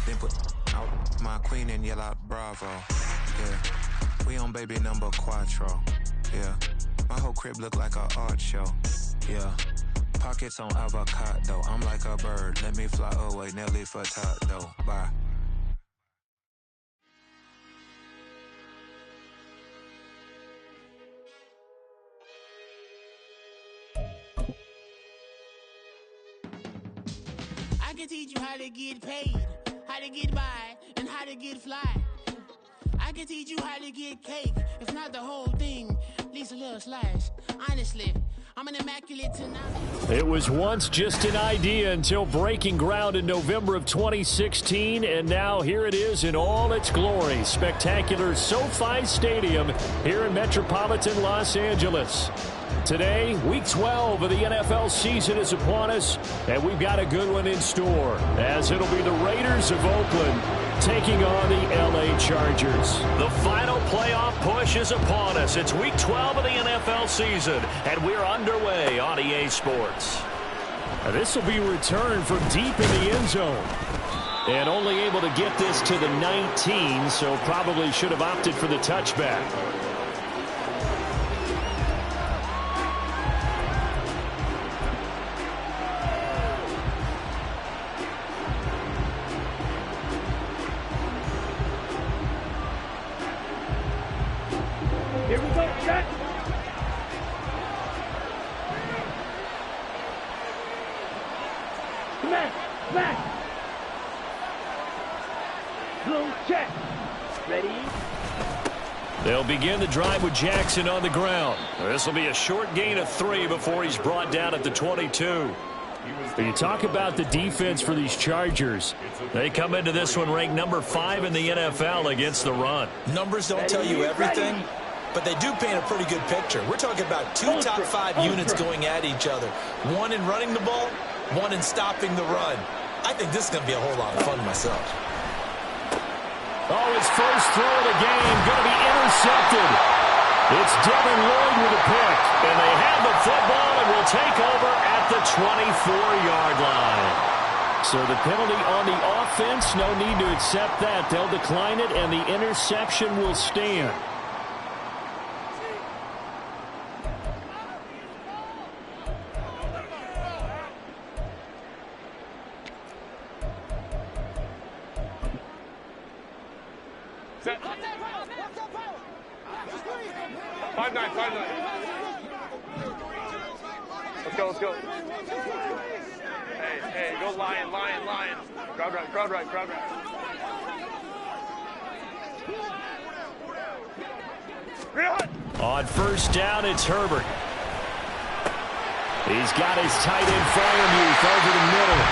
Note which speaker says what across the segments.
Speaker 1: Then put out my queen and yell out bravo. Yeah, we on baby number quattro. Yeah, my whole crib look like a art show. Yeah, pockets on avocado. I'm like a bird, let me fly away, Nelly Furtado. Bye.
Speaker 2: I can teach you how to get paid, how to get by, and how to get fly. I can teach you how to get cake, if not the whole thing, at least a little slice. Honestly, I'm an immaculate tonight.
Speaker 3: It was once just an idea until breaking ground in November of 2016, and now here it is in all its glory. Spectacular SoFi Stadium here in metropolitan Los Angeles. Today, Week 12 of the NFL season is upon us, and we've got a good one in store, as it'll be the Raiders of Oakland taking on the LA Chargers. The final playoff push is upon us. It's Week 12 of the NFL season, and we're underway on EA Sports. This will be returned from deep in the end zone. And only able to get this to the 19, so probably should have opted for the touchback.
Speaker 4: Here we go, check. Smash. Blue check. Ready?
Speaker 3: They'll begin the drive with Jackson on the ground. This will be a short gain of 3 before he's brought down at the 22. You talk about the defense for these Chargers. They come into this one ranked number 5 in the NFL against the run.
Speaker 5: Numbers don't tell you everything, but they do paint a pretty good picture. We're talking about 2 top 5 units going at each other. One in running the ball, one in stopping the run. I think this is going to be a whole lot of fun myself.
Speaker 3: Oh, his first throw of the game going to be intercepted. It's Devin Lloyd with a pick, and they have the football and will take over at the 24-yard line. So the penalty on the offense, no need to accept that. They'll decline it, and the interception will stand.
Speaker 4: Set. 5-9. Let's go. Hey, go lion. Crowd right.
Speaker 3: On first down, it's Herbert. He's got his tight end Freiermuth over the middle.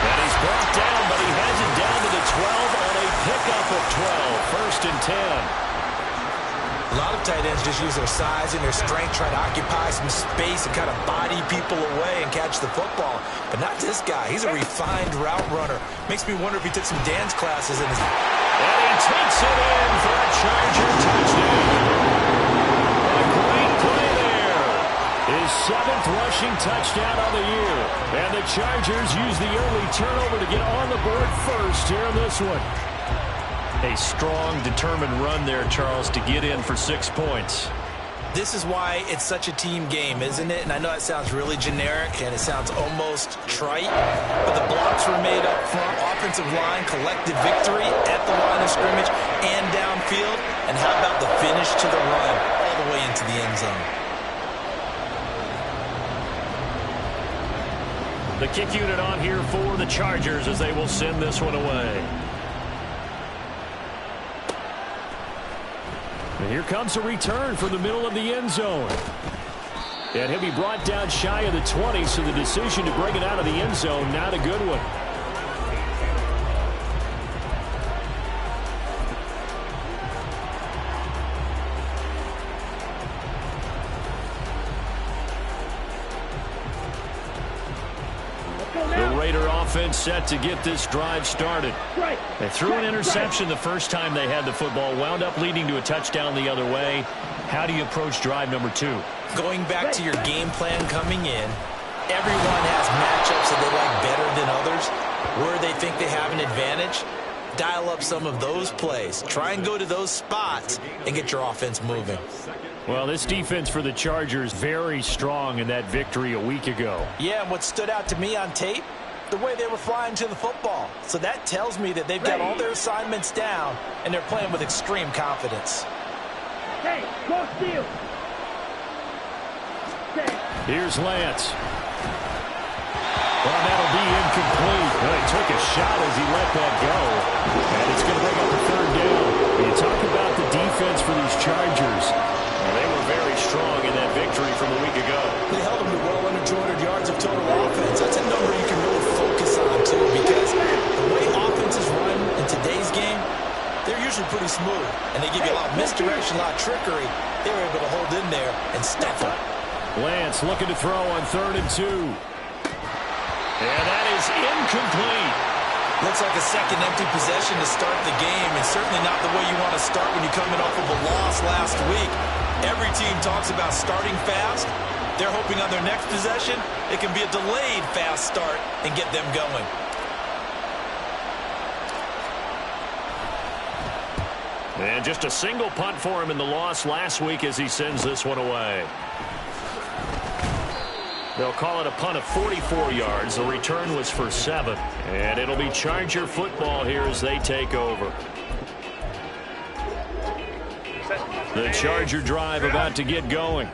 Speaker 3: And he's brought down, but he has it down to the 12 on a pickup of 12. First and 10.
Speaker 5: A lot of tight ends just use their size and their strength, try to occupy some space and kind of body people away and catch the football. But not this guy. He's a refined route runner. Makes me wonder if he took some dance classes in his...
Speaker 3: And he takes it in for a Charger touchdown. A great play there. His 7th rushing touchdown on the year. And the Chargers use the early turnover to get on the board first here in this one. A strong, determined run there, Charles, to get in for 6 points.
Speaker 5: This is why it's such a team game, isn't it? And I know that sounds really generic and it sounds almost trite, but the blocks were made up front, offensive line, collective victory at the line of scrimmage and downfield. And how about the finish to the run all the way into the end zone?
Speaker 3: The kick unit on here for the Chargers as they will send this one away. And here comes a return from the middle of the end zone. And he'll be brought down shy of the 20, so the decision to bring it out of the end zone, not a good one. The Raider offense set to get this drive started. They threw an interception the first time they had the football, wound up leading to a touchdown the other way. How do you approach drive number 2?
Speaker 5: Going back to your game plan coming in, everyone has matchups that they like better than others, where they think they have an advantage. dial up some of those plays. Try and go to those spots and get your offense moving.
Speaker 3: Well, this defense for the Chargers very strong in that victory a week ago.
Speaker 5: Yeah, and what stood out to me on tape, the way they were flying to the football. So that tells me that they've got all their assignments down and they're playing with extreme confidence.
Speaker 6: Hey, go steal.
Speaker 3: Here's Lance. Well, that'll be incomplete. Well, he took a shot as he let that go. And it's going to bring up a third down. When you talk about the defense for these Chargers, well, they were very strong in that victory from a week ago.
Speaker 5: They held them to well under 200 yards of total offense. That's a number you can really focus on, too, because the way offenses run in today's game, they're usually pretty smooth. And they give you a lot of misdirection, a lot of trickery. They were able to hold in there and stuff them.
Speaker 3: Lance looking to throw on 3rd and 2. And that is incomplete.
Speaker 5: Looks like a second empty possession to start the game, and certainly not the way you want to start when you're coming off of a loss last week. Every team talks about starting fast. They're hoping on their next possession it can be a delayed fast start and get them going.
Speaker 3: And just a single punt for him in the loss last week as he sends this one away. They'll call it a punt of 44 yards. The return was for 7. And it'll be Charger football here as they take over. The Charger drive about to get going.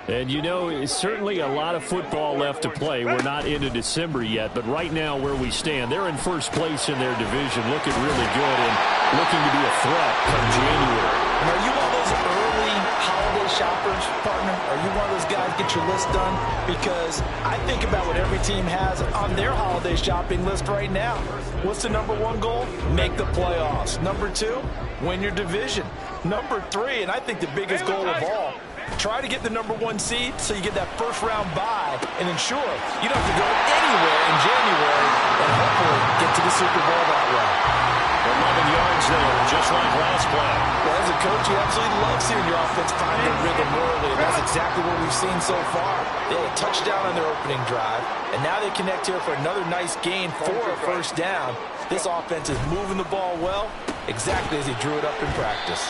Speaker 3: And you know, it's certainly a lot of football left to play. We're not into December yet, but right now where we stand, they're in first place in their division, looking really good and looking to be a threat come January.
Speaker 5: And are you one of those early holiday shoppers, partner? Are you one of those guys get your list done? Because I think about what every team has on their holiday shopping list right now. What's the number 1 goal? Make the playoffs. Number 2, win your division. Number 3, and I think the biggest goal of all, try to get the number 1 seed so you get that first-round bye and ensure you don't have to go anywhere in January and hopefully get to the Super Bowl that way.
Speaker 3: 11 yards there, just like last play.
Speaker 5: Well, as a coach, you absolutely love seeing your offense find their rhythm early, and that's exactly what we've seen so far. They had a touchdown on their opening drive, and now they connect here for another nice gain for a first down. This offense is moving the ball well, exactly as he drew it up in practice.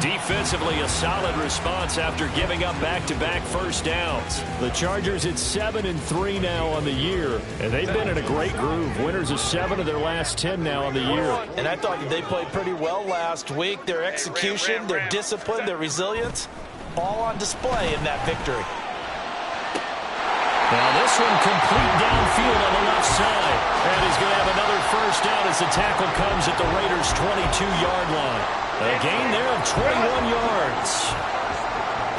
Speaker 3: Defensively, a solid response after giving up back-to-back first downs. The Chargers at 7-3 now on the year, and they've been in a great groove. Winners of 7 of their last 10 now on the year.
Speaker 5: And I thought that they played pretty well last week. Their execution, their discipline, their resilience, all on display in that victory.
Speaker 3: Now this one complete downfield on the left side. And he's going to have another first down as the tackle comes at the Raiders' 22-yard line. A gain there of 21 yards.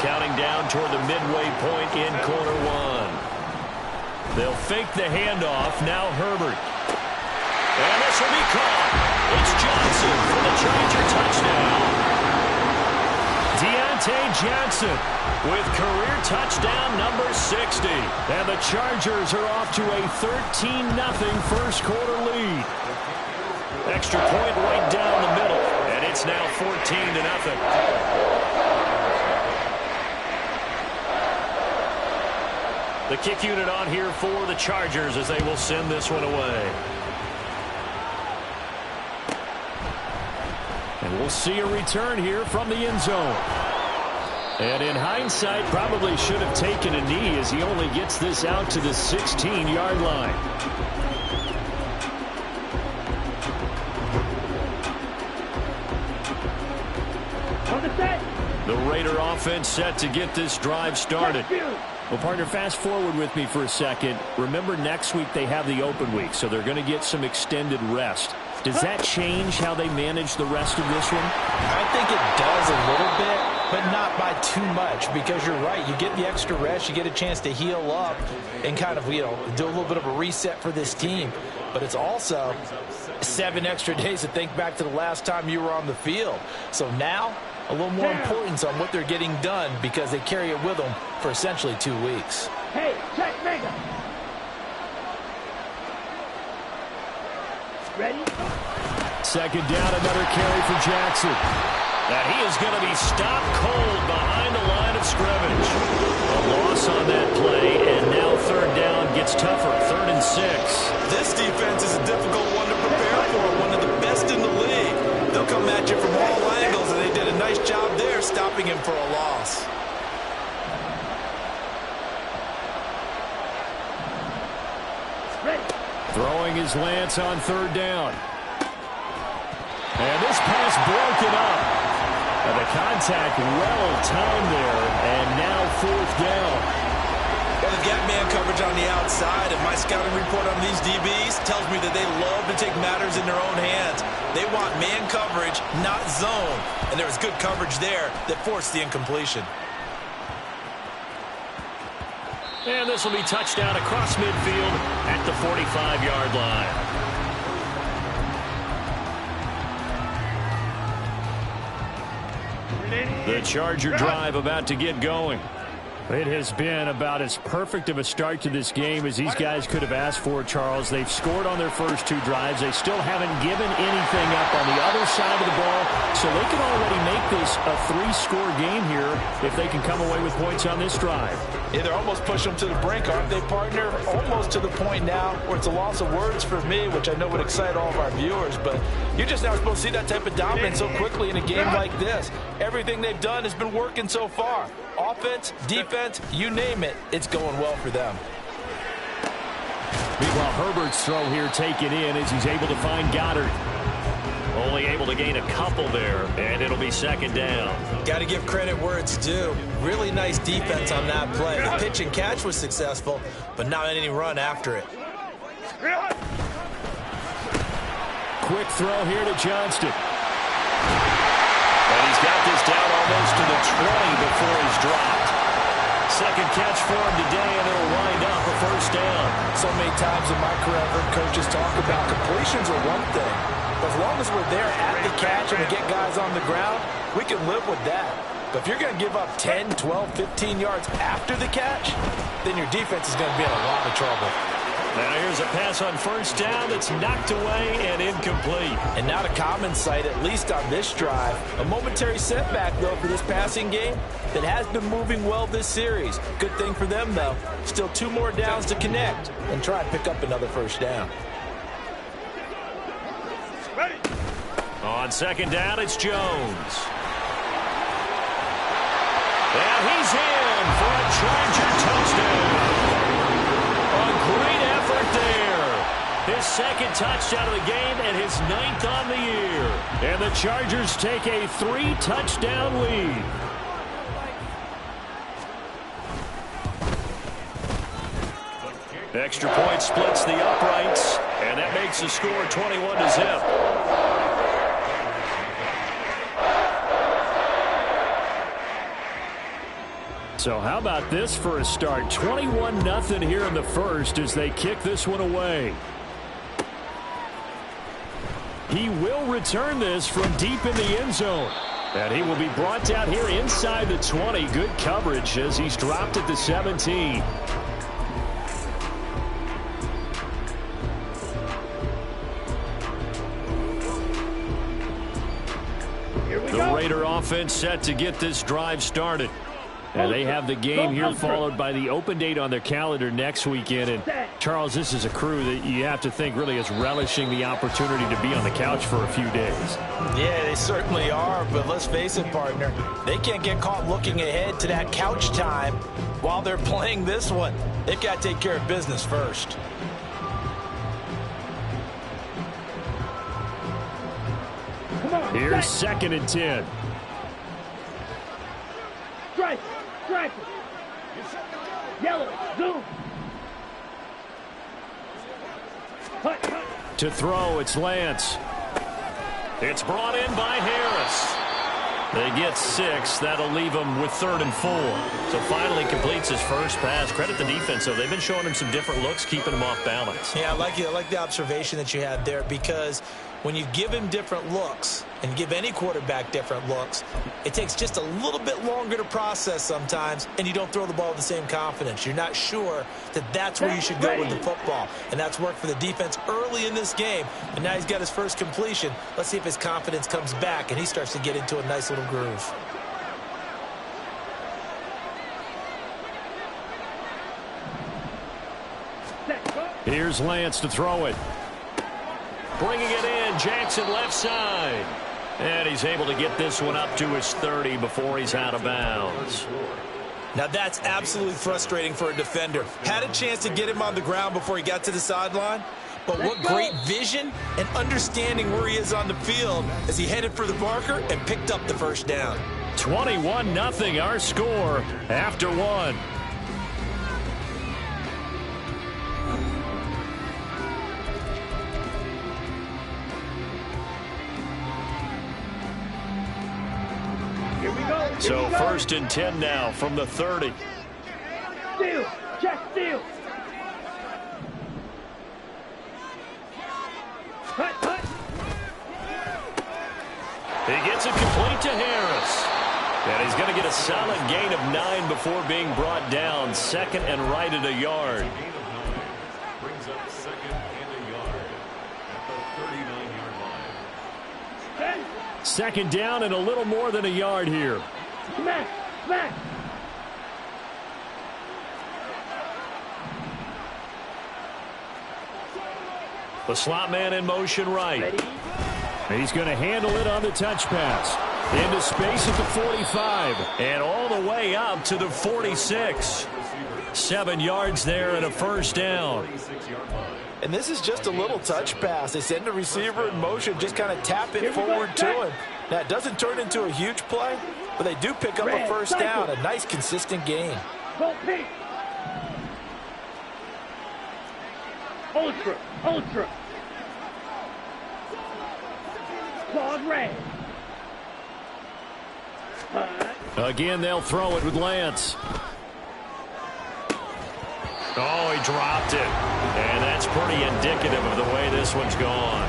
Speaker 3: Counting down toward the midway point in quarter 1. They'll fake the handoff. Now Herbert. And this will be caught. It's Johnson for the Charger touchdown. Deontay Johnson with career touchdown number 60. And the Chargers are off to a 13-0 first quarter lead. Extra point right down the middle. And it's now 14-0. The kick unit on here for the Chargers as they will send this one away. And we'll see a return here from the end zone. And in hindsight, probably should have taken a knee as he only gets this out to the 16-yard line. The Raider offense set to get this drive started. Well, partner, fast forward with me for a second. Remember, next week they have the open week, so they're going to get some extended rest. Does that change how they manage the rest of this one?
Speaker 5: I think it does a little bit, but not by too much, because you're right. You get the extra rest. You get a chance to heal up and kind of, do a little bit of a reset for this team. But it's also 7 extra days to think back to the last time you were on the field. So now, a little more importance on what they're getting done because they carry it with them for essentially 2 weeks.
Speaker 6: Hey, check Vega. Ready?
Speaker 3: Second down, another carry for Jackson. Now he is going to be stopped cold behind the line of scrimmage. A loss on that play, and now third down gets tougher. 3rd and 6.
Speaker 5: This defense is a difficult one to prepare for. One of the best stopping him for a loss.
Speaker 6: Ready.
Speaker 3: Throwing his Lance on third down. And this pass broken up. And the contact well timed there, and now fourth down.
Speaker 5: Well, they've got man coverage on the outside, and my scouting report on these DBs tells me that they love to take matters in their own hands. They want man coverage, not zone. And there was good coverage there that forced the incompletion.
Speaker 3: And this will be touchdown across midfield at the 45-yard line. The Charger drive about to get going. It has been about as perfect of a start to this game as these guys could have asked for, Charles. They've scored on their first two drives. They still haven't given anything up on the other side of the ball, so they can already make this a three-score game here if they can come away with points on this drive.
Speaker 5: Yeah, they're almost pushing them to the brink, aren't they, partner? Almost to the point now where it's a loss of words for me, which I know would excite all of our viewers, but you're just not supposed to see that type of dominance so quickly in a game like this. Everything they've done has been working so far. Offense, defense, you name it, it's going well for them.
Speaker 3: Meanwhile, Herbert's throw here taken in as he's able to find Goddard. Only able to gain a couple there, and it'll be second down.
Speaker 5: Got to give credit where it's due. Really nice defense on that play. The pitch and catch was successful, but not any run after it.
Speaker 3: Quick throw here to Johnston. And he's got this down almost to the 20 before he's dropped. Second catch for him today, and it'll wind up a first down.
Speaker 5: So many times in my career, I've heard coaches talk about completions are one thing. But as long as we're there at the catch and we get guys on the ground, we can live with that. But if you're going to give up 10, 12, 15 yards after the catch, then your defense is going to be in a lot of trouble.
Speaker 3: Now here's a pass on first down that's knocked away and incomplete.
Speaker 5: And not a common sight, at least on this drive. A momentary setback, though, for this passing game that has been moving well this series. Good thing for them, though. Still 2 more downs to connect and try and pick up another first down.
Speaker 3: On second down, it's Jones. And he's in for a Charger touchdown. A great effort there. His second touchdown of the game and his 9th on the year. And the Chargers take a 3-touchdown lead. Extra point splits the uprights, and that makes the score 21-0. So how about this for a start? 21-0 here in the first as they kick this one away. He will return this from deep in the end zone. And he will be brought down here inside the 20. Good coverage as he's dropped at the 17. The Raider offense set to get this drive started. And they have the game here followed by the open date on their calendar next weekend. And, Charles, this is a crew that you have to think really is relishing the opportunity to be on the couch for a few days.
Speaker 5: Yeah, they certainly are. But let's face it, partner, they can't get caught looking ahead to that couch time while they're playing this one. They've got to take care of business first.
Speaker 3: Here's 2nd and 10.
Speaker 6: Strike. Strike. Yellow. Zoom. Hut.
Speaker 3: To throw, it's Lance. It's brought in by Harris. They get 6. That'll leave him with 3rd and 4. So finally completes his first pass. Credit the defense, though. They've been showing him some different looks, keeping him off balance.
Speaker 5: Yeah, I like the observation that you had there, because when you give him different looks and give any quarterback different looks, it takes just a little bit longer to process sometimes, and you don't throw the ball with the same confidence. You're not sure that that's where you should go with the football, and that's worked for the defense early in this game, and now he's got his first completion. Let's see if his confidence comes back and he starts to get into a nice little groove.
Speaker 3: Here's Lance to throw it. Bringing it in, Jackson left side. And he's able to get this one up to his 30 before he's out of bounds.
Speaker 5: Now that's absolutely frustrating for a defender. Had a chance to get him on the ground before he got to the sideline, but what great vision and understanding where he is on the field as he headed for the marker and picked up the first down.
Speaker 3: 21-0 our score after one.
Speaker 6: Here we go.
Speaker 3: So first and 10 now from the 30.
Speaker 6: Steal. Check steal. Hut, hut.
Speaker 3: He gets it complete to Harris. And he's going to get a solid gain of 9 before being brought down. Second and right at a yard.
Speaker 7: Brings up second and a yard at the 39-yard line.
Speaker 3: Second down and a little more than a yard here.
Speaker 6: Smack. Smack.
Speaker 3: The slot man in motion right.
Speaker 6: Ready.
Speaker 3: He's going to handle it on the touch pass. Into space at the 45. And all the way up to the 46. 7 yards there and a first down.
Speaker 5: And this is just a little touch pass. They send the receiver in motion, just kind of tap it forward to him. Now, it doesn't turn into a huge play, but they do pick up a first down. A nice, consistent gain.
Speaker 6: Go pink. Ultra. Ultra. Claude red.
Speaker 3: Again, they'll throw it with Lance. Oh, he dropped it. And that's pretty indicative of the way this one's gone.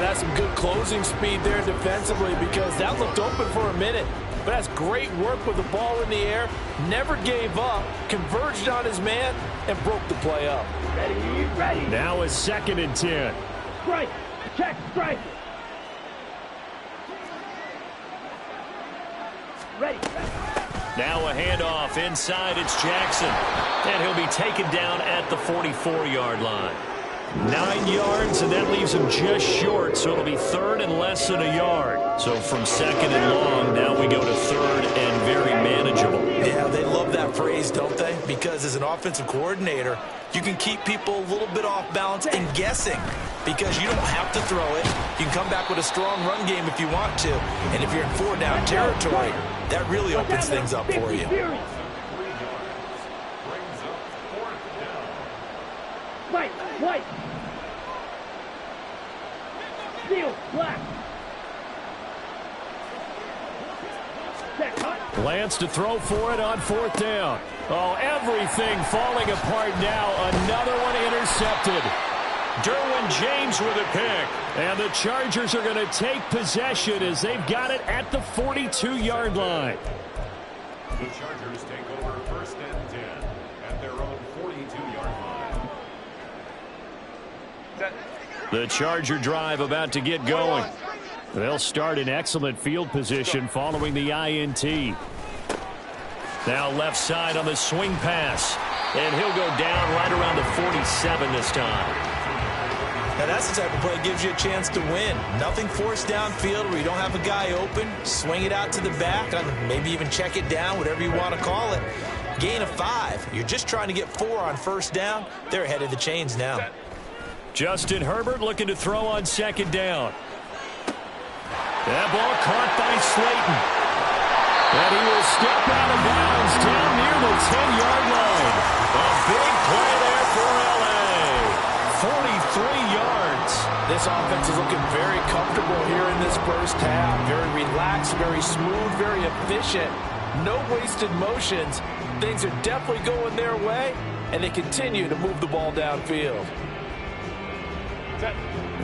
Speaker 5: That's some good closing speed there defensively because that looked open for a minute. But that's great work with the ball in the air. Never gave up, converged on his man, and broke the play up.
Speaker 6: Ready, ready.
Speaker 3: Now a second and 10.
Speaker 6: Strike. Check strike. Ready.
Speaker 3: Now a handoff inside. It's Jackson. And he'll be taken down at the 44-yard line. 9 yards, and that leaves him just short, so it'll be third and less than a yard. So from second and long, now we go to third and very manageable.
Speaker 5: Yeah, they love that phrase, don't they? Because as an offensive coordinator, you can keep people a little bit off balance and guessing because you don't have to throw it. You can come back with a strong run game if you want to. And if you're in 4-down territory, that really opens things up for you.
Speaker 6: White, white. Steel, black. Check, hut.
Speaker 3: Lance to throw for it on fourth down. Oh, everything falling apart now. Another one intercepted. Derwin James with a pick. And the Chargers are going to take possession as they've got it at the 42-yard line.
Speaker 7: The Chargers take over first and 10 at their own 42-yard line.
Speaker 3: The Charger drive about to get going. They'll start in excellent field position following the INT. Now left side on the swing pass. And he'll go down right around the 47 this time.
Speaker 5: Now that's the type of play that gives you a chance to win. Nothing forced downfield where you don't have a guy open. Swing it out to the back, maybe even check it down, whatever you want to call it. Gain of 5. You're just trying to get 4 on first down. They're ahead of the chains now.
Speaker 3: Justin Herbert looking to throw on second down. That ball caught by Slayton. And he will step out of bounds down near the 10-yard line. A big play there for L.A. 43 yards.
Speaker 5: This offense is looking very comfortable here in this first half. Very relaxed, very smooth, very efficient. No wasted motions. Things are definitely going their way, and they continue to move the ball downfield.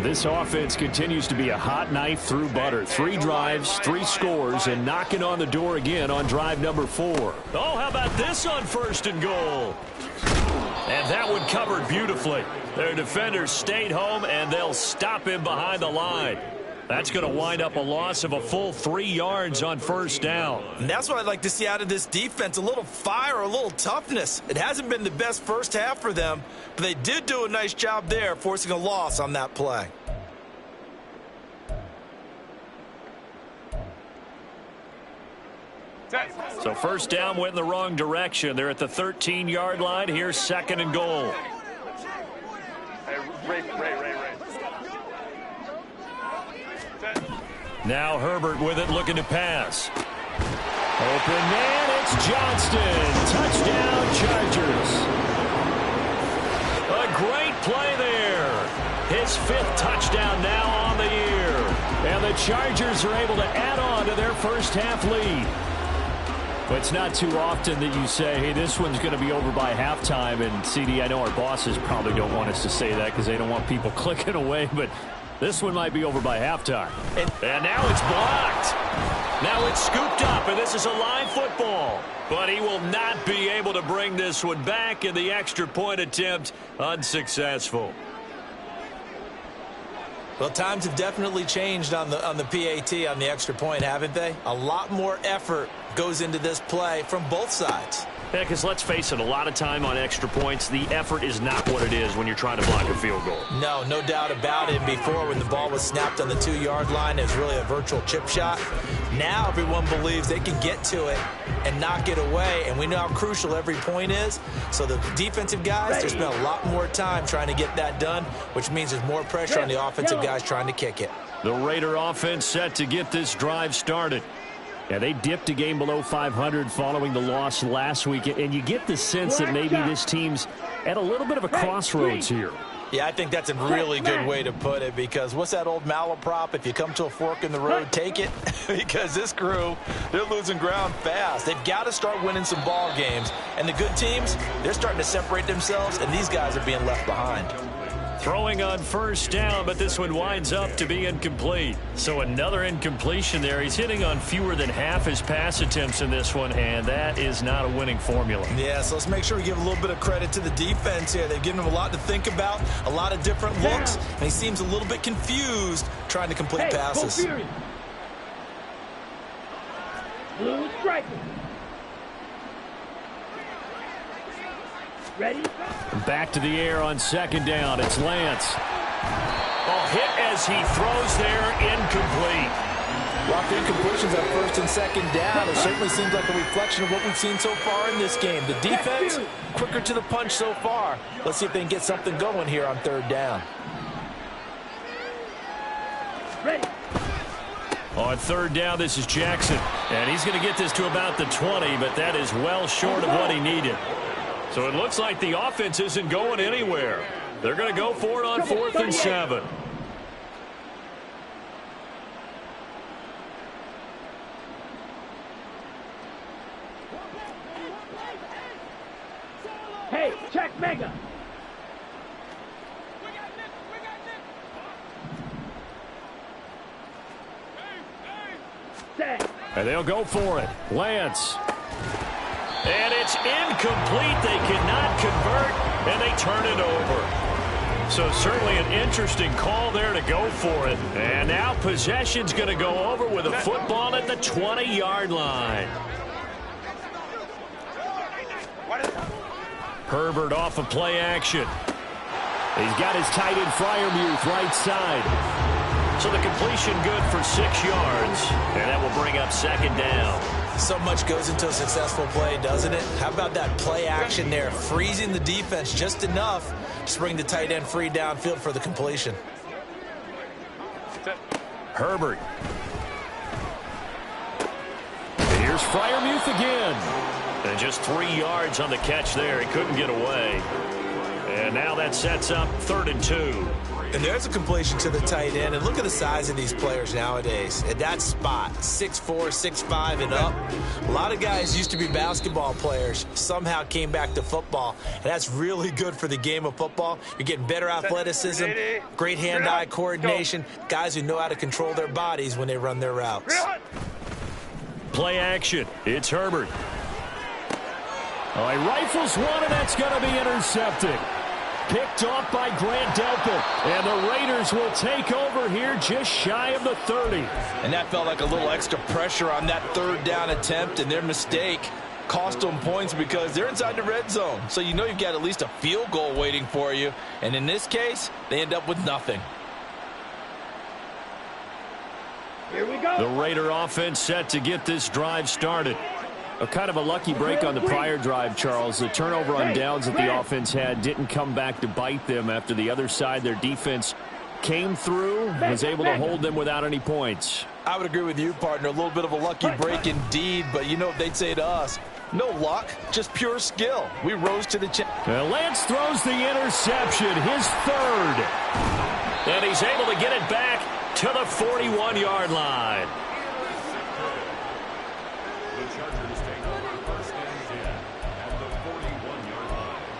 Speaker 3: This offense continues to be a hot knife through butter. 3 drives, 3 scores, and knocking on the door again on drive number 4. Oh, how about this on first and goal? And that one covered beautifully. Their defenders stayed home, and they'll stop him behind the line. That's going to wind up a loss of a full 3 yards on first down.
Speaker 5: And that's what I'd like to see out of this defense, a little fire, a little toughness. It hasn't been the best first half for them, but they did do a nice job there forcing a loss on that play.
Speaker 3: So first down went in the wrong direction. They're at the 13-yard line. Here's 2nd and goal.
Speaker 4: Ray.
Speaker 3: Now Herbert with it, looking to pass. Open man, it's Johnston. Touchdown, Chargers. A great play there. His 5th touchdown now on the year. And the Chargers are able to add on to their first half lead. But it's not too often that you say, hey, this one's going to be over by halftime. And, CD, I know our bosses probably don't want us to say that because they don't want people clicking away. But this one might be over by halftime. And now it's blocked. Now it's scooped up, and this is a live football. But he will not be able to bring this one back, and the extra point attempt unsuccessful.
Speaker 5: Well, times have definitely changed on the PAT, on the extra point, haven't they? A lot more effort goes into this play from both sides.
Speaker 3: Yeah, because let's face it, a lot of time on extra points, the effort is not what it is when you're trying to block a field goal.
Speaker 5: No doubt about it. Before, when the ball was snapped on the 2-yard line, it was really a virtual chip shot. Now everyone believes they can get to it and knock it away, and we know how crucial every point is. So the defensive guys, they spend a lot more time trying to get that done, which means there's more pressure on the offensive guys trying to kick it.
Speaker 3: The Raider offense set to get this drive started. Yeah, they dipped a game below 500 following the loss last week, and you get the sense that maybe this team's at a little bit of a crossroads here.
Speaker 5: Yeah, I think that's a really good way to put it, because what's that old malaprop? If you come to a fork in the road, take it. Because this crew, they're losing ground fast. They've got to start winning some ball games. And the good teams, they're starting to separate themselves, and these guys are being left behind.
Speaker 3: Throwing on first down, but this one winds up to be incomplete. So another incompletion there. He's hitting on fewer than half his pass attempts in this one, and that is not a winning formula.
Speaker 5: Yeah, so let's make sure we give a little bit of credit to the defense here. They've given him a lot to think about, a lot of different looks, and he seems a little bit confused trying to complete passes.
Speaker 6: Blue striker. Ready?
Speaker 3: Back to the air on 2nd down. It's Lance. Oh, hit as he throws there, incomplete.
Speaker 5: Well, the incompletions on 1st and 2nd down, it certainly seems like a reflection of what we've seen so far in this game. The defense, quicker to the punch so far. Let's see if they can get something going here on 3rd down.
Speaker 6: Ready?
Speaker 3: On 3rd down, this is Jackson. And he's going to get this to about the 20, but that is well short of what he needed. So it looks like the offense isn't going anywhere. They're going to go for it on 4th and 7.
Speaker 6: Hey, check mega. Set.
Speaker 3: And they'll go for it. Lance. And it's incomplete. They cannot convert, and they turn it over. So certainly an interesting call there to go for it. And now possession's going to go over with a football at the 20-yard line. Herbert off of play action. He's got his tight end Freiermuth right side. So the completion good for 6 yards, and that will bring up 2nd down.
Speaker 5: So much goes into a successful play, doesn't it? How about that play action there, freezing the defense just enough to bring the tight end free downfield for the completion.
Speaker 3: Herbert. And here's Freiermuth again. And just 3 yards on the catch there. He couldn't get away. And now that sets up 3rd and 2.
Speaker 5: And there's a completion to the tight end. And look at the size of these players nowadays. At that spot, 6'4", 6'5", and up. A lot of guys used to be basketball players, somehow came back to football. And that's really good for the game of football. You're getting better athleticism, great hand-eye coordination, guys who know how to control their bodies when they run their routes.
Speaker 3: Play action. It's Herbert. Oh, he rifles one, and that's going to be intercepted. Picked off by Grant Delpit, and the Raiders will take over here just shy of the 30.
Speaker 8: And that felt like a little extra pressure on that 3rd down attempt, and their mistake cost them points because they're inside the red zone. So you know you've got at least a field goal waiting for you, and in this case, they end up with nothing.
Speaker 6: Here we go.
Speaker 3: The Raider offense set to get this drive started. A kind of a lucky break on the prior drive, Charles. The turnover on downs that the offense had didn't come back to bite them after the other side. Their defense came through, was able to hold them without any points.
Speaker 8: I would agree with you, partner. A little bit of a lucky break indeed, but you know what they'd say to us? No luck, just pure skill. We rose to the challenge.
Speaker 3: Lance throws the interception, his third. And he's able to get it back to the 41-yard line.
Speaker 7: The Chargers take over first and 10 at the 41-yard line.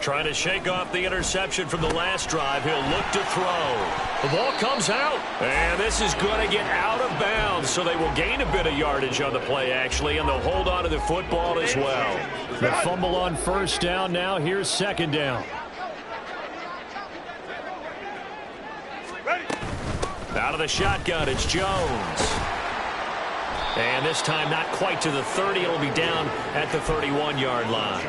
Speaker 3: Trying to shake off the interception from the last drive. He'll look to throw. The ball comes out. And this is going to get out of bounds, so they will gain a bit of yardage on the play, actually, and they'll hold on to the football as well. The fumble on first down now. Here's second down. Out of the shotgun, it's Jones. And this time not quite to the 30. It'll be down at the 31-yard line.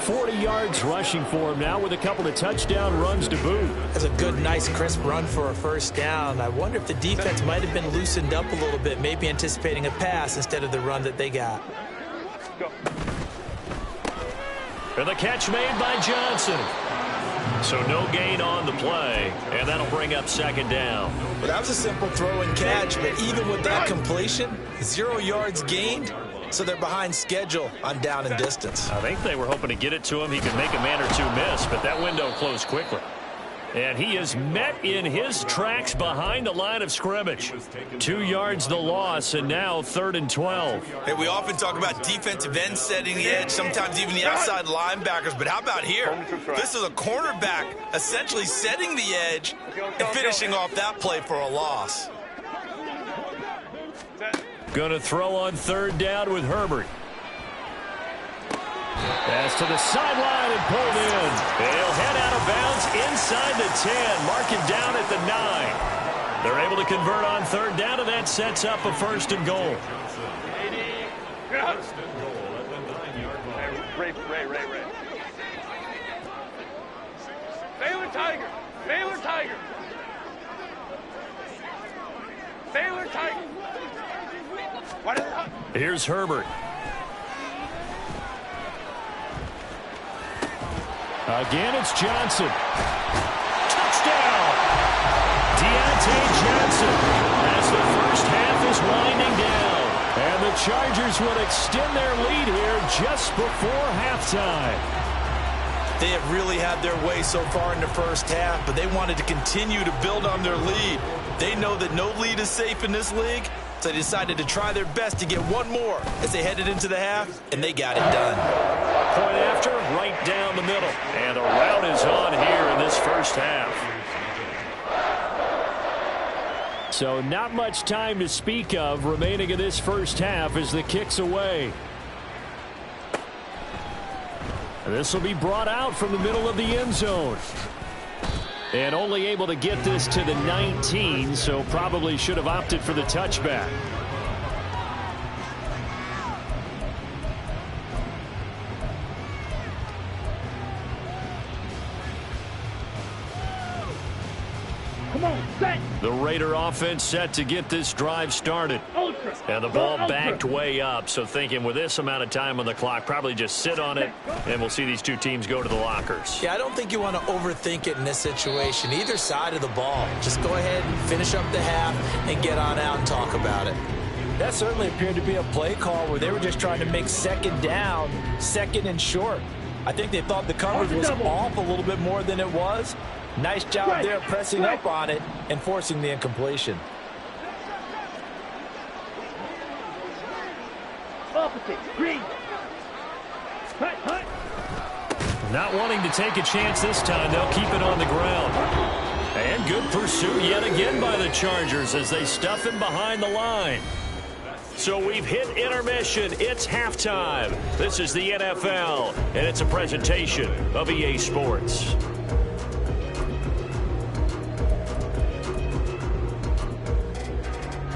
Speaker 3: 40 yards rushing for him now with a couple of touchdown runs to boot.
Speaker 5: That's a good, nice, crisp run for a first down. I wonder if the defense might have been loosened up a little bit, maybe anticipating a pass instead of the run that they got.
Speaker 3: And the catch made by Johnson. So no gain on the play, and that'll bring up second down.
Speaker 5: Well, that was a simple throw and catch, but even with that completion, 0 yards gained. So they're behind schedule on down and distance.
Speaker 3: I think they were hoping to get it to him. He could make a man or two miss, but that window closed quickly. And he is met in his tracks behind the line of scrimmage. 2 yards the loss, and now 3rd and 12.
Speaker 9: Hey, we often talk about defensive ends setting the edge, sometimes even the outside linebackers, but how about here? This is a cornerback essentially setting the edge and finishing off that play for a loss.
Speaker 3: Going to throw on 3rd down with Herbert. Pass to the sideline and pulled in. They'll head out of bounds inside the 10. Mark him down at the 9. They're able to convert on 3rd down, and that sets up a 1st and goal.
Speaker 7: First and goal at the 9-yard line.
Speaker 4: Ray. Baylor Tiger. Baylor Tiger. Baylor Tiger.
Speaker 3: Here's Herbert. Again, it's Johnson. Touchdown! Deontay Johnson as the first half is winding down. And the Chargers will extend their lead here just before halftime.
Speaker 5: They have really had their way so far in the first half, but they wanted to continue to build on their lead. They know that no lead is safe in this league, so they decided to try their best to get one more as they headed into the half, and they got it done.
Speaker 3: Point after, right down the middle. And the rout is on here in this first half. So not much time to speak of remaining in this first half as the kick's away. This will be brought out from the middle of the end zone. And only able to get this to the 19, so probably should have opted for the touchback.
Speaker 6: Come on, set.
Speaker 3: The Raider offense set to get this drive started.
Speaker 6: Ultra.
Speaker 3: And the ball backed way up, so thinking with this amount of time on the clock, probably just sit on it, and we'll see these two teams go to the lockers.
Speaker 5: Yeah, I don't think you want to overthink it in this situation. Either side of the ball. Just go ahead and finish up the half and get on out and talk about it. That certainly appeared to be a play call where they were just trying to make second down, second and short. I think they thought the coverage was off a little bit more than it was. Nice job there pressing up on it and forcing the incompletion.
Speaker 6: Opposite. Green. Hut.
Speaker 3: Not wanting to take a chance this time, they'll keep it on the ground. And good pursuit yet again by the Chargers as they stuff him behind the line. So we've hit intermission. It's halftime. This is the NFL, and it's a presentation of EA Sports.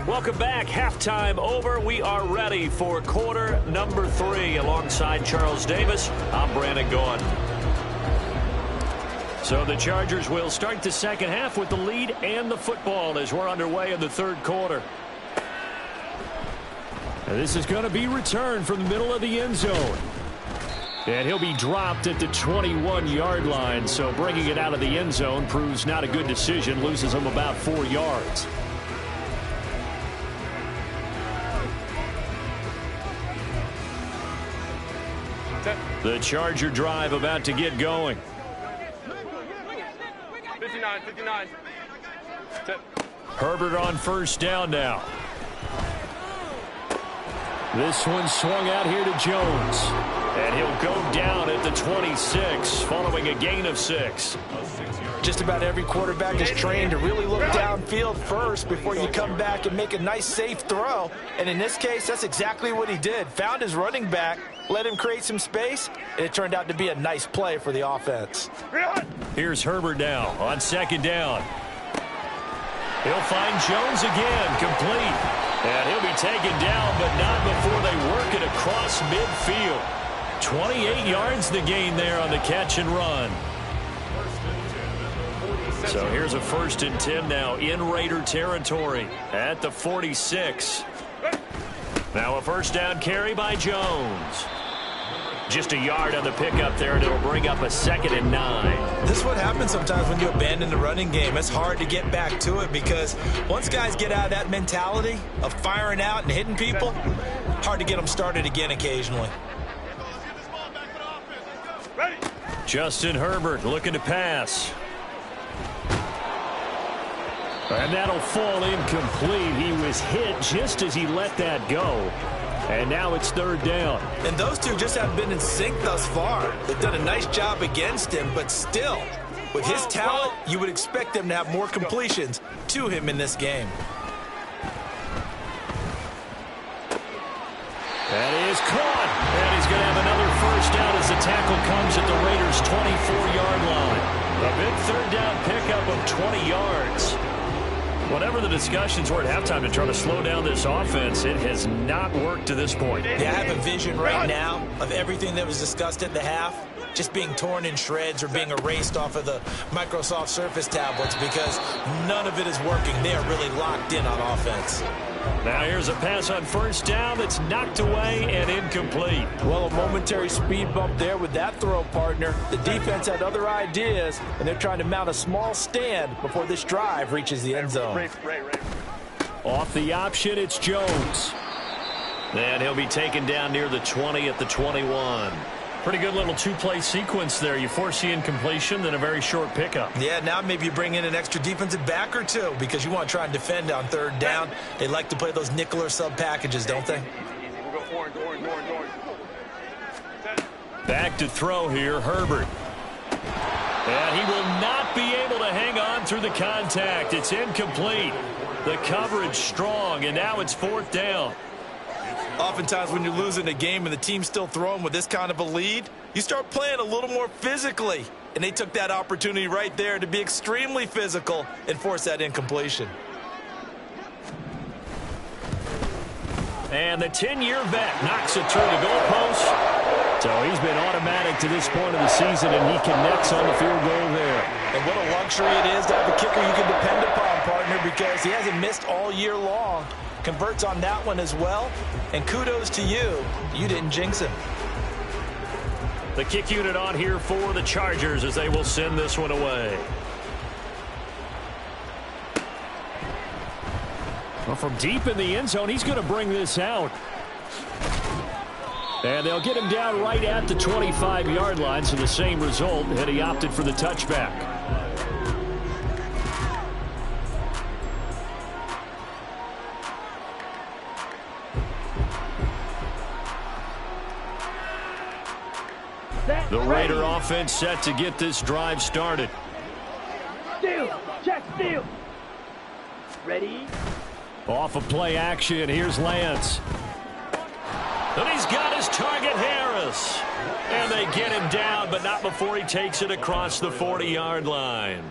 Speaker 3: Welcome back. Halftime over. We are ready for quarter number 3. Alongside Charles Davis, I'm Brandon Gordon. So the Chargers will start the second half with the lead and the football as we're underway in the third quarter. And this is going to be returned from the middle of the end zone. And he'll be dropped at the 21-yard line. So bringing it out of the end zone proves not a good decision. Loses him about 4 yards. The Charger drive about to get going.
Speaker 4: 59.
Speaker 3: Herbert on first down now. This one swung out here to Jones. And he'll go down at the 26 following a gain of 6.
Speaker 5: Just about every quarterback is trained to really look downfield first before you come back and make a nice safe throw. And in this case, that's exactly what he did. Found his running back, let him create some space, and it turned out to be a nice play for the offense.
Speaker 3: Here's Herbert now on second down. He'll find Jones again, complete. And he'll be taken down, but not before they work it across midfield. 28 yards the gain there on the catch and run. So here's a 1st and 10 now in Raider territory at the 46. Now a first down carry by Jones. Just a yard on the pickup there, and it'll bring up a 2nd and 9.
Speaker 5: This is what happens sometimes when you abandon the running game. It's hard to get back to it because once guys get out of that mentality of firing out and hitting people, hard to get them started again occasionally.
Speaker 3: Justin Herbert looking to pass. And that'll fall incomplete. He was hit just as he let that go. And now it's 3rd down.
Speaker 5: And those two just haven't been in sync thus far. They've done a nice job against him, but still, with his talent, you would expect them to have more completions to him in this game.
Speaker 3: That is caught. And he's going to have another first down as the tackle comes at the Raiders' 24-yard line. A big 3rd down pickup of 20 yards. Whatever the discussions were at halftime to try to slow down this offense, it has not worked to this point.
Speaker 5: Yeah, I have a vision right now of everything that was discussed at the half just being torn in shreds or being erased off of the Microsoft Surface tablets because none of it is working. They are really locked in on offense.
Speaker 3: Now here's a pass on first down that's knocked away and incomplete.
Speaker 5: Well, a momentary speed bump there with that throw, partner. The defense had other ideas, and they're trying to mount a small stand before this drive reaches the end zone.
Speaker 3: Off the option, it's Jones. And he'll be taken down near the 20 at the 21. Pretty good little 2-play sequence there. You force the incompletion, then a very short pickup.
Speaker 5: Yeah, now maybe you bring in an extra defensive back or two because you want to try and defend on 3rd down. They like to play those nickel or sub packages, don't they?
Speaker 4: We'll go orange.
Speaker 3: Back to throw here, Herbert. And he will not be able to hang on through the contact. It's incomplete. The coverage strong, and now it's 4th down.
Speaker 5: Oftentimes when you're losing a game and the team's still throwing with this kind of a lead, you start playing a little more physically. And they took that opportunity right there to be extremely physical and force that incompletion.
Speaker 3: And the 10-year vet knocks it through the goalpost. So he's been automatic to this point of the season, and he connects on the field goal there.
Speaker 5: And what a luxury it is to have a kicker you can depend upon, partner, because he hasn't missed all year long. Converts on that one as well. And kudos to you. You didn't jinx him.
Speaker 3: The kick unit on here for the Chargers as they will send this one away. Well, from deep in the end zone, he's going to bring this out. And they'll get him down right at the 25-yard line, so the same result, and he opted for the touchback. The Raider offense set to get this drive started.
Speaker 6: Steal, check, steal. Ready?
Speaker 3: Off of play action, here's Lance. And he's got his target, Harris. And And they get him down, but not before he takes it across the 40-yard line.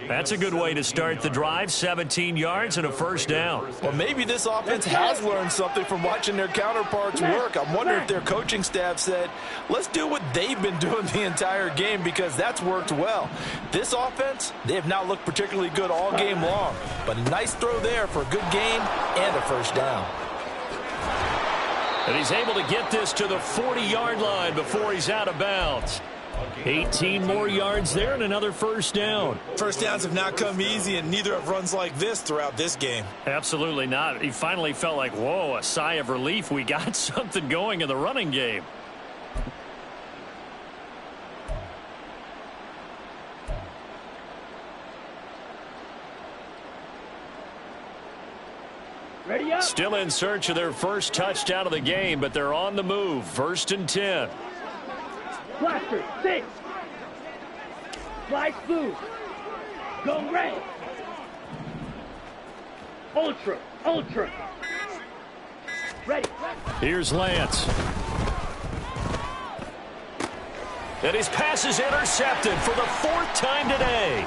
Speaker 3: That's a good way to start the drive. 17 yards and a first down.
Speaker 8: Well, maybe this offense has learned something from watching their counterparts work. I'm wondering if their coaching staff said, let's do what they've been doing the entire game, because that's worked well. This offense, they have not looked particularly good all game long, but a nice throw there for a good gain and a first down.
Speaker 3: And he's able to get this to the 40-yard line before he's out of bounds. 18 more yards there and another first down.
Speaker 5: First downs have not come easy, and neither have runs like this throughout this game.
Speaker 3: Absolutely not. He finally felt like, whoa, a sigh of relief. We got something going in the running game.
Speaker 6: Ready up.
Speaker 3: Still in search of their first touchdown of the game, but they're on the move. 1st and 10.
Speaker 6: Blaster, 6. Slice blue. Go red. Ultra, ultra. Ready.
Speaker 3: Here's Lance. And his pass is intercepted for the 4th time today.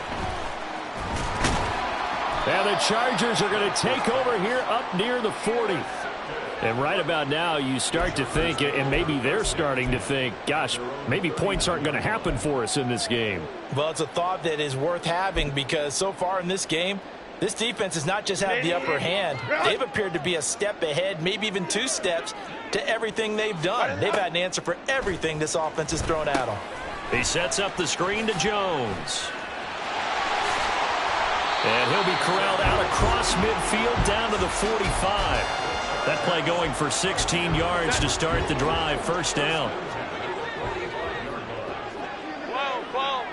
Speaker 3: And the Chargers are going to take over here up near the 40. And right about now, you start to think, and maybe they're starting to think, gosh, maybe points aren't going to happen for us in this game.
Speaker 5: Well, it's a thought that is worth having, because so far in this game, this defense has not just had the upper hand. They've appeared to be a step ahead, maybe even 2 steps, to everything they've done. They've had an answer for everything this offense has thrown at them.
Speaker 3: He sets up the screen to Jones. And he'll be corralled out across midfield down to the 45. That play going for 16 yards to start the drive. First down.
Speaker 4: Whoa.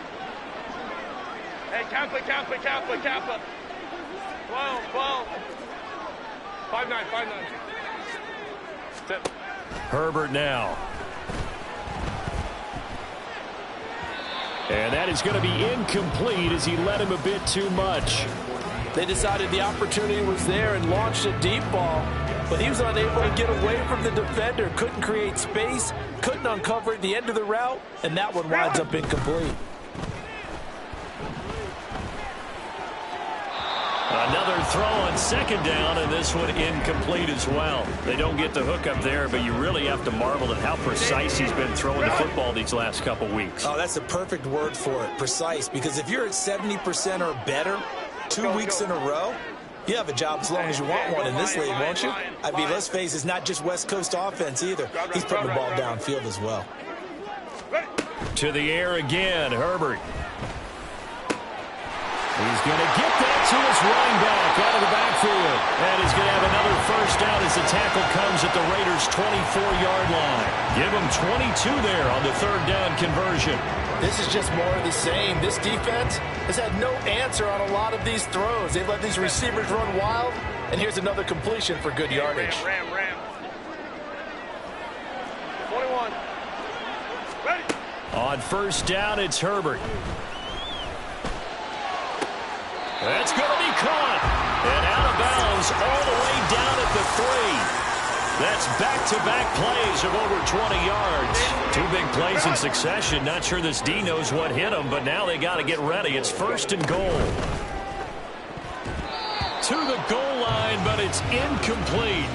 Speaker 4: Hey, Kappa. Whoa. 5-9. Sit.
Speaker 3: Herbert now. And that is going to be incomplete as he led him a bit too much.
Speaker 8: They decided the opportunity was there and launched a deep ball, but he was unable to get away from the defender, couldn't create space, couldn't uncover at the end of the route, and that one winds up incomplete.
Speaker 3: Another throw on 2nd down, and this one incomplete as well. They don't get the hook up there, but you really have to marvel at how precise he's been throwing the football these last couple weeks.
Speaker 5: Oh, that's the perfect word for it, precise, because if you're at 70% or better 2 weeks in a row, you have a job as long as you want one in this league, won't you? I mean, let's face it, it's not just West Coast offense either. He's putting the ball downfield as well.
Speaker 3: To the air again, Herbert. He's going to get that to his running back out of the backfield. And he's going to have another first down as the tackle comes at the Raiders' 24-yard line. Give him 22 there on the 3rd down conversion.
Speaker 8: This is just more of the same. This defense has had no answer on a lot of these throws. They've let these receivers run wild, and here's another completion for good yardage.
Speaker 4: Ram. 21. Ready.
Speaker 3: On first down, it's Herbert. That's going to be caught. And out of bounds all the way down at the 3. That's back-to-back plays of over 20 yards. 2 big plays in succession. Not sure this D knows what hit him, but now they got to get ready. It's 1st and goal. To the goal line, but it's incomplete.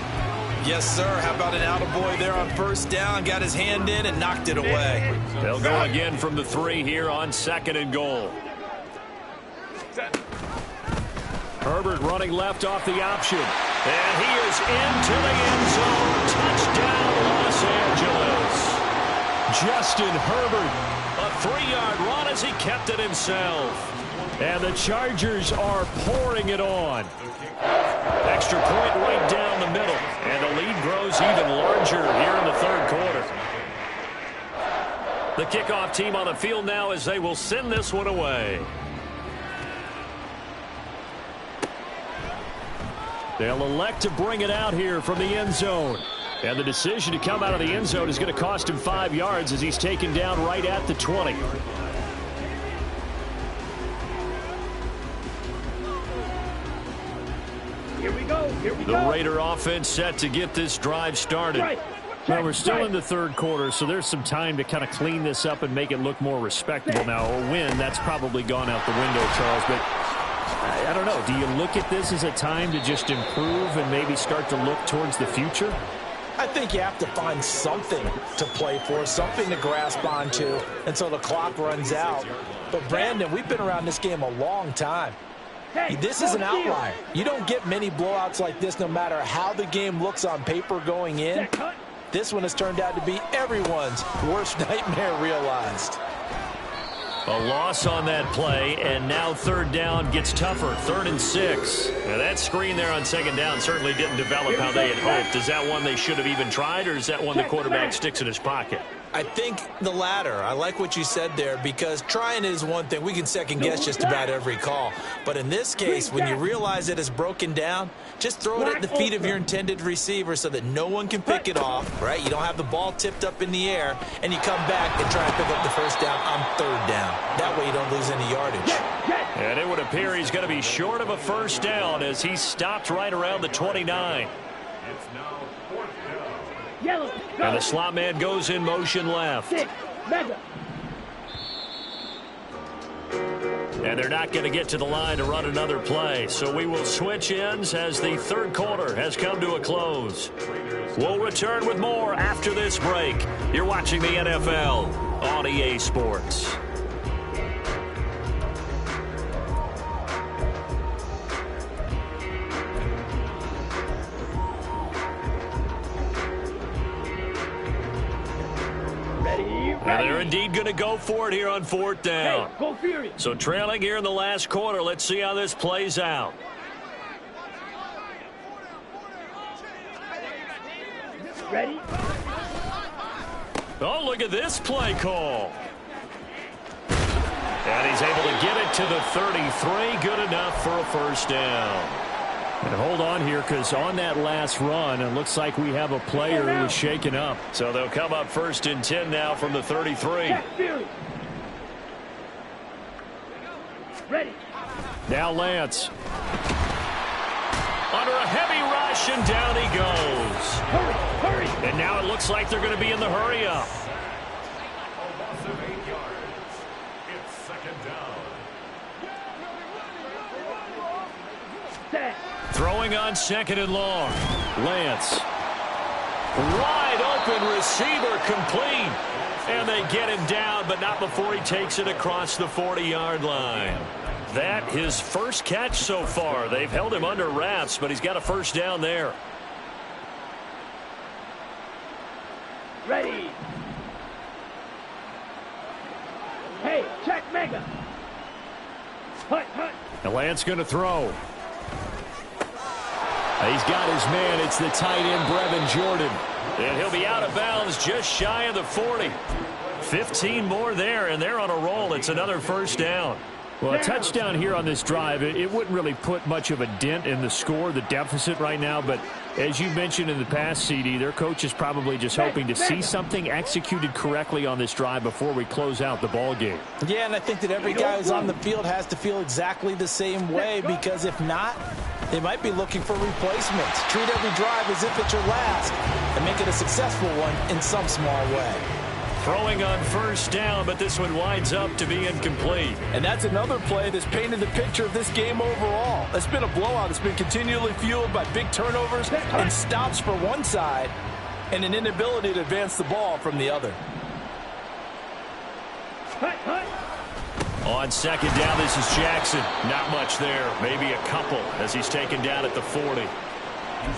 Speaker 5: Yes, sir. How about an attaboy there on first down? Got his hand in and knocked it away.
Speaker 3: They'll go again from the 3 here on 2nd and goal. Herbert running left off the option. And he is into the end zone. Touchdown, Los Angeles. Justin Herbert, a 3-yard run as he kept it himself. And the Chargers are pouring it on. Extra point right down the middle. And the lead grows even larger here in the 3rd quarter. The kickoff team on the field now as they will send this one away. They'll elect to bring it out here from the end zone. And the decision to come out of the end zone is going to cost him 5 yards as he's taken down right at the 20.
Speaker 6: Here we go.
Speaker 3: The Raider offense set to get this drive started.
Speaker 6: Right.
Speaker 3: Well, we're still in the third quarter, so there's some time to kind of clean this up and make it look more respectable. Now, a win, that's probably gone out the window, Charles, but I don't know. Do you look at this as a time to just improve and maybe start to look towards the future?
Speaker 5: I think you have to find something to play for, something to grasp onto until the clock runs out. But, Brandon, we've been around this game a long time. This is an outlier. You don't get many blowouts like this no matter how the game looks on paper going in. This one has turned out to be everyone's worst nightmare realized.
Speaker 3: A loss on that play, and now third down gets tougher. 3rd and 6. Now that screen there on second down certainly didn't develop how they had hoped. Is that one they should have even tried, or is that one the quarterback sticks in his pocket?
Speaker 5: I think the latter. I like what you said there, because trying is one thing. We can second-guess just about every call. But in this case, when you realize it is broken down, just throw it at the feet of your intended receiver so that no one can pick it off, right? You don't have the ball tipped up in the air, and you come back and try and pick up the first down on 3rd down. That way you don't lose any yardage.
Speaker 3: And it would appear he's going to be short of a first down as he stopped right around the 29.
Speaker 7: It's now 4th down.
Speaker 6: Yellow.
Speaker 3: And the slot man goes in motion left.
Speaker 6: 6. Mega.
Speaker 3: And they're not going to get to the line to run another play. So we will switch ends as the third quarter has come to a close. We'll return with more after this break. You're watching the NFL on EA Sports. And they're indeed going to go for it here on 4th down.
Speaker 6: Hey, go Fury.
Speaker 3: So trailing here in the last quarter. Let's see how this plays out.
Speaker 6: Ready?
Speaker 3: Oh, look at this play call. And he's able to get it to the 33. Good enough for a first down. And hold on here, because on that last run, it looks like we have a player who was shaken up. So they'll come up 1st and 10 now from the 33.
Speaker 6: Ready.
Speaker 3: Now Lance. Under a heavy rush, and down he goes.
Speaker 6: Hurry, hurry.
Speaker 3: And now it looks like they're going to be in the hurry-up.
Speaker 7: A loss of 8 yards. It's 2nd down.
Speaker 6: Set.
Speaker 3: Throwing on 2nd and long. Lance. Wide open receiver, complete. And they get him down, but not before he takes it across the 40-yard line. That his first catch so far. They've held him under wraps, but he's got a first down there.
Speaker 6: Ready. Hey, check Mega. Hut, hut.
Speaker 3: Now Lance going to throw. He's got his man. It's the tight end, Brevin Jordan. And he'll be out of bounds just shy of the 40. 15 more there, and they're on a roll. It's another first down. Well, a touchdown here on this drive, it wouldn't really put much of a dent in the score, the deficit right now. But as you mentioned in the past, CD, their coach is probably just hoping to see something executed correctly on this drive before we close out the ball game.
Speaker 5: Yeah, and I think that every guy who's on the field has to feel exactly the same way, because if not, they might be looking for replacements. Treat every drive as if it's your last and make it a successful one in some small way.
Speaker 3: Throwing on first down, but this one winds up to be incomplete.
Speaker 8: And that's another play that's painted the picture of this game overall. It's been a blowout. It's been continually fueled by big turnovers and stops for one side and an inability to advance the ball from the other.
Speaker 3: On 2nd down, this is Jackson. Not much there. Maybe a couple as he's taken down at the 40.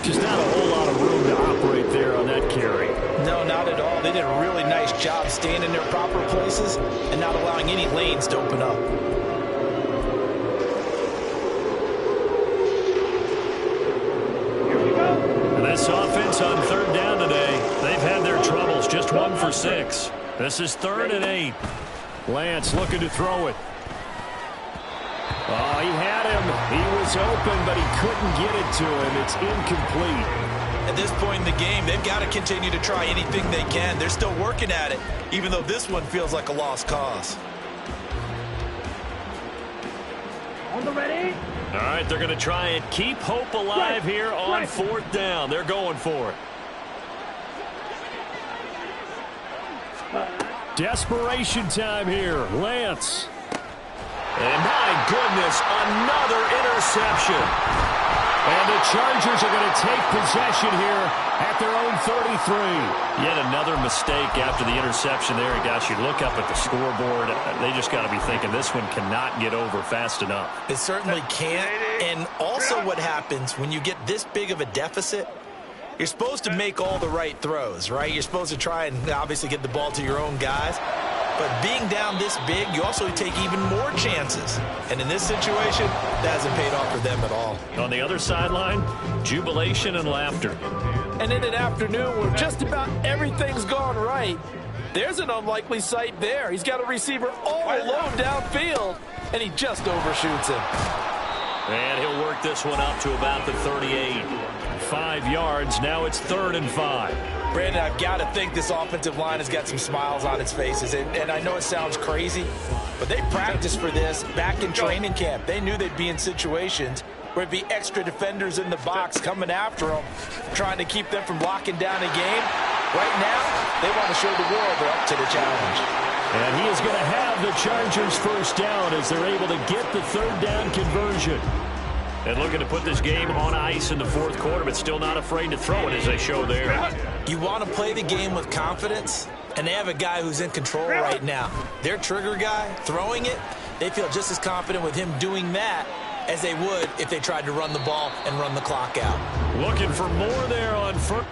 Speaker 3: Just not a whole lot of room to operate there on that carry.
Speaker 5: No, not at all. They did a really nice job staying in their proper places and not allowing any lanes to open up.
Speaker 6: Here we go.
Speaker 3: And this offense on 3rd down today, they've had their troubles. Just 1 for 6. This is 3rd and 8. Lance looking to throw it. Oh, he had him. He was open, but he couldn't get it to him. It's incomplete.
Speaker 9: At this point in the game, they've got to continue to try anything they can. They're still working at it, even though this one feels like a lost cause.
Speaker 6: On the ready.
Speaker 3: All right, they're going to try and keep hope alive here on 4th down. They're going for it. Desperation time here. Lance. And my goodness, another interception. And the Chargers are going to take possession here at their own 33. Yet another mistake after the interception there. And gosh, you look up at the scoreboard, they just got to be thinking this one cannot get over fast enough.
Speaker 5: It certainly can't. And also what happens when you get this big of a deficit, you're supposed to make all the right throws, right? You're supposed to try and obviously get the ball to your own guys. But being down this big, you also take even more chances. And in this situation, that hasn't paid off for them at all.
Speaker 3: On the other sideline, jubilation and laughter.
Speaker 5: And in an afternoon where just about everything's gone right, there's an unlikely sight there. He's got a receiver all alone downfield, and he just overshoots him.
Speaker 3: And he'll work this one up to about the 38. 5 yards. Now it's 3rd and 5.
Speaker 5: Brandon, I've got to think this offensive line has got some smiles on its faces. And I know it sounds crazy, but they practiced for this back in training camp. They knew they'd be in situations where it'd be extra defenders in the box coming after them, trying to keep them from locking down a game. Right now, they want to show the world they're up to the challenge.
Speaker 3: And he is going to have the Chargers first down as they're able to get the 3rd down conversion. And looking to put this game on ice in the 4th quarter, but still not afraid to throw it as they show there.
Speaker 5: You want to play the game with confidence, and they have a guy who's in control right now. Their trigger guy, throwing it, they feel just as confident with him doing that as they would if they tried to run the ball and run the clock out.
Speaker 3: Looking for more there on first.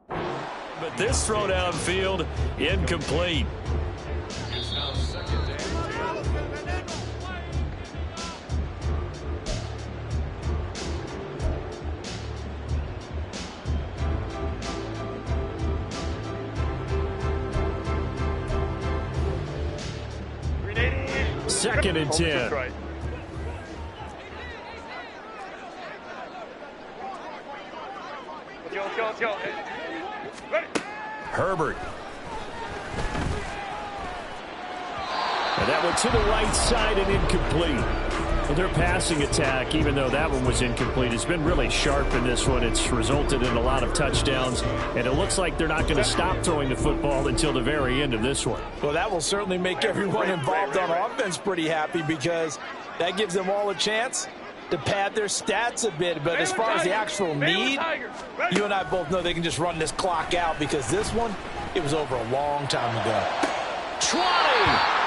Speaker 3: But this throw downfield, incomplete. Second and 10.
Speaker 4: Let's go. Ready.
Speaker 3: Herbert. And that one to the right side and incomplete. Well, their passing attack, even though that one was incomplete, has been really sharp in this one. It's resulted in a lot of touchdowns, and it looks like they're not going to stop throwing the football until the very end of this one.
Speaker 5: Well, that will certainly make everyone involved on offense pretty happy because that gives them all a chance to pad their stats a bit. But as far as the actual need, you and I both know they can just run this clock out because this one, it was over a long time ago.
Speaker 3: 20!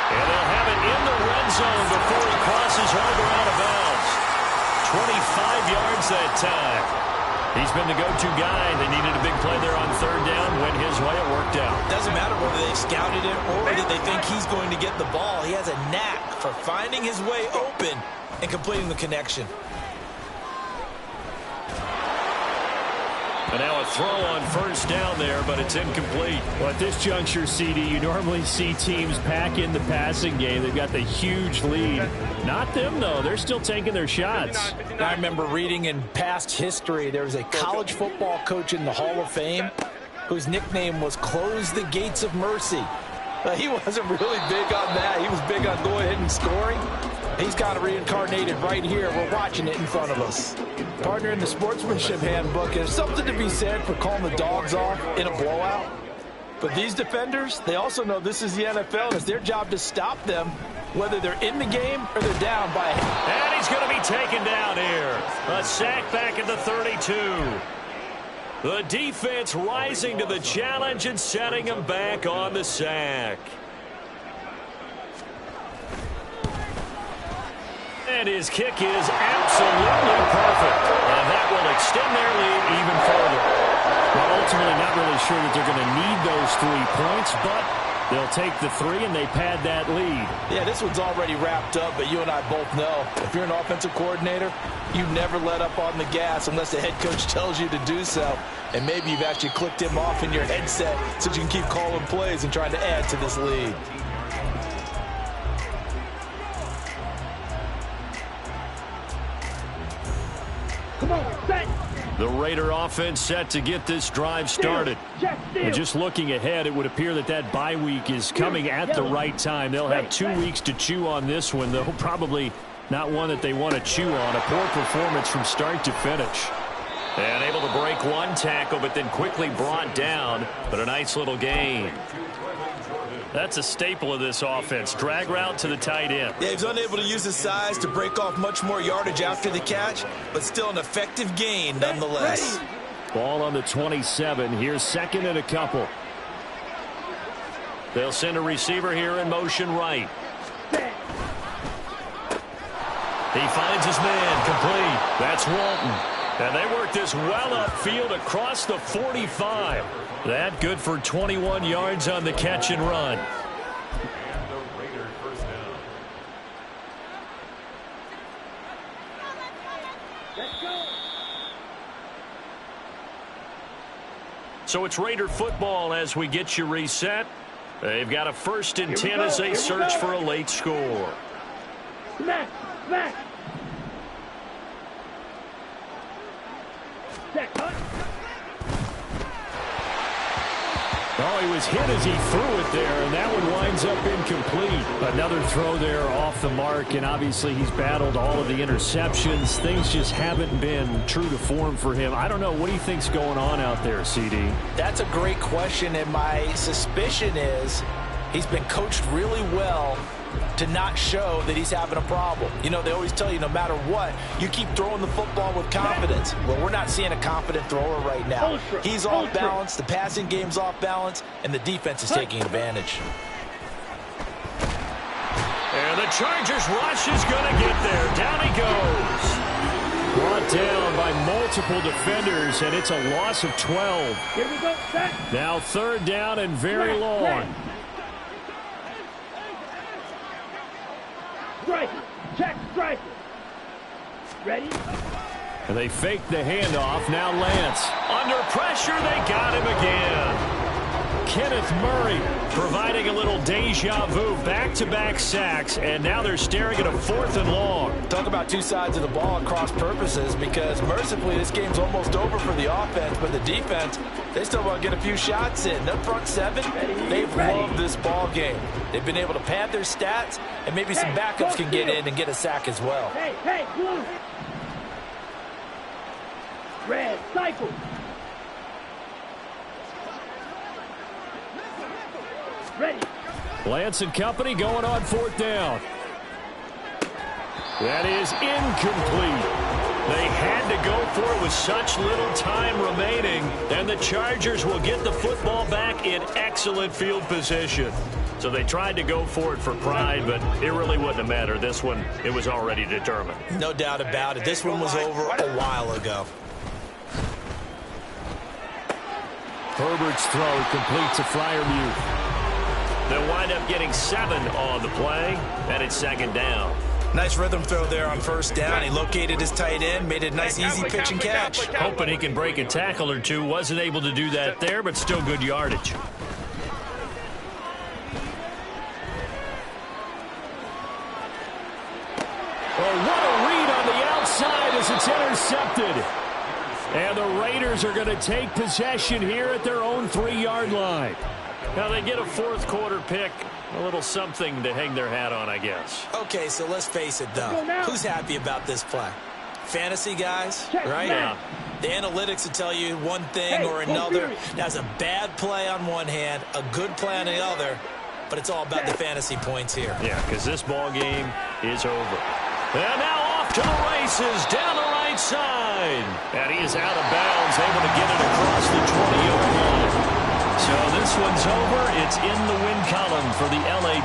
Speaker 3: And they'll have it in the red zone before he crosses over out of bounds. 25 yards that time. He's been the go-to guy. They needed a big play there on 3rd down. Went his way, it worked out.
Speaker 5: Doesn't matter whether they scouted it or did they think he's going to get the ball. He has a knack for finding his way open and completing the connection.
Speaker 3: And now a throw on 1st down there, but it's incomplete. Well, at this juncture, CD, you normally see teams pack in the passing game. They've got the huge lead. Not them, though. They're still taking their shots.
Speaker 5: I remember reading in past history, there was a college football coach in the Hall of Fame whose nickname was Close the Gates of Mercy. He wasn't really big on that. He was big on going ahead and scoring. He's kind of reincarnated right here. We're watching it in front of us. Partner, in the sportsmanship handbook, there's something to be said for calling the dogs off in a blowout. But these defenders, they also know this is the NFL. It's their job to stop them, whether they're in the game or they're down by a hit.
Speaker 3: And he's going to be taken down here. A sack back at the 32. The defense rising to the challenge and setting him back on the sack. And his kick is absolutely perfect. And that will extend their lead even further. Well, ultimately not really sure that they're going to need those 3 points, but they'll take the 3 and they pad that lead.
Speaker 5: Yeah, this one's already wrapped up, but you and I both know if you're an offensive coordinator, you never let up on the gas unless the head coach tells you to do so. And maybe you've actually clicked him off in your headset so you can keep calling plays and trying to add to this lead.
Speaker 6: Come on, set.
Speaker 3: The Raider offense set to get this drive started. And just looking ahead, it would appear that that bye week is coming at the right time. They'll have 2 weeks to chew on this one, though probably not one that they want to chew on. A poor performance from start to finish. And able to break one tackle, but then quickly brought down. But a nice little gain. That's a staple of this offense. Drag route to the tight end.
Speaker 5: Yeah, he's unable to use his size to break off much more yardage after the catch, but still an effective gain nonetheless.
Speaker 3: Ball on the 27. Here's second and a couple. They'll send a receiver here in motion right. He finds his man complete. That's Walton. And they work this well upfield across the 45. That good for 21 yards on the catch and run.
Speaker 7: And the Raider first down.
Speaker 6: Let's go.
Speaker 3: So it's Raider football as we get you reset. They've got a 1st and 10 as they search for a late score.
Speaker 6: Smack, smack.
Speaker 3: Oh, he was hit as he threw it there, and that one winds up incomplete. Another throw there off the mark, and obviously he's battled all of the interceptions. Things just haven't been true to form for him. I don't know. What do you think's going on out there, CD?
Speaker 5: That's a great question, and my suspicion is he's been coached really well to not show that he's having a problem. You know, they always tell you no matter what, you keep throwing the football with confidence. Well, we're not seeing a confident thrower right now. He's off balance, the passing game's off balance, and the defense is taking advantage.
Speaker 3: And the Chargers rush is going to get there. Down he goes. Brought down by multiple defenders, and it's a loss of 12.
Speaker 6: Here we go, set.
Speaker 3: Now 3rd down and very long.
Speaker 6: Strike it. Check, strike it. Ready?
Speaker 3: And they fake the handoff. Now Lance. Under pressure, they got him again. Kenneth Murray providing a little deja vu. Back-to-back sacks, and now they're staring at a 4th and long.
Speaker 5: Talk about two sides of the ball at cross purposes, because mercifully this game's almost over for the offense, but the defense, they still want to get a few shots in. Their front seven, they've loved this ball game. They've been able to pad their stats, and maybe some backups can get in and get a sack as well.
Speaker 6: Hey, blue. Red, cycle. Ready.
Speaker 3: Lance and company going on 4th down. That is incomplete. They had to go for it with such little time remaining, and the Chargers will get the football back in excellent field position. So they tried to go for it for pride, but it really wouldn't have mattered. This one, it was already determined.
Speaker 5: No doubt about it. This one was over a while ago.
Speaker 3: Herbert's throw complete to Freiermuth. They'll wind up getting 7 on the play, and it's 2nd down.
Speaker 5: Nice rhythm throw there on 1st down. He located his tight end, made a nice easy pitch and catch.
Speaker 3: Hoping he can break a tackle or two. Wasn't able to do that there, but still good yardage. Oh, what a read on the outside as it's intercepted. And the Raiders are going to take possession here at their own 3-yard line. Now they get a 4th quarter pick. A little something to hang their hat on, I guess.
Speaker 5: Okay, so let's face it, though. Who's happy about this play? Fantasy guys, right?
Speaker 3: Yeah.
Speaker 5: The analytics will tell you one thing or another. That's a bad play on one hand, a good play on the other, but it's all about the fantasy points here.
Speaker 3: Yeah, because this ball game is over. And now off to the races down the right side. And he is out of bounds, able to get it across the 20-yard line. So this one's over. It's in the win column for the LA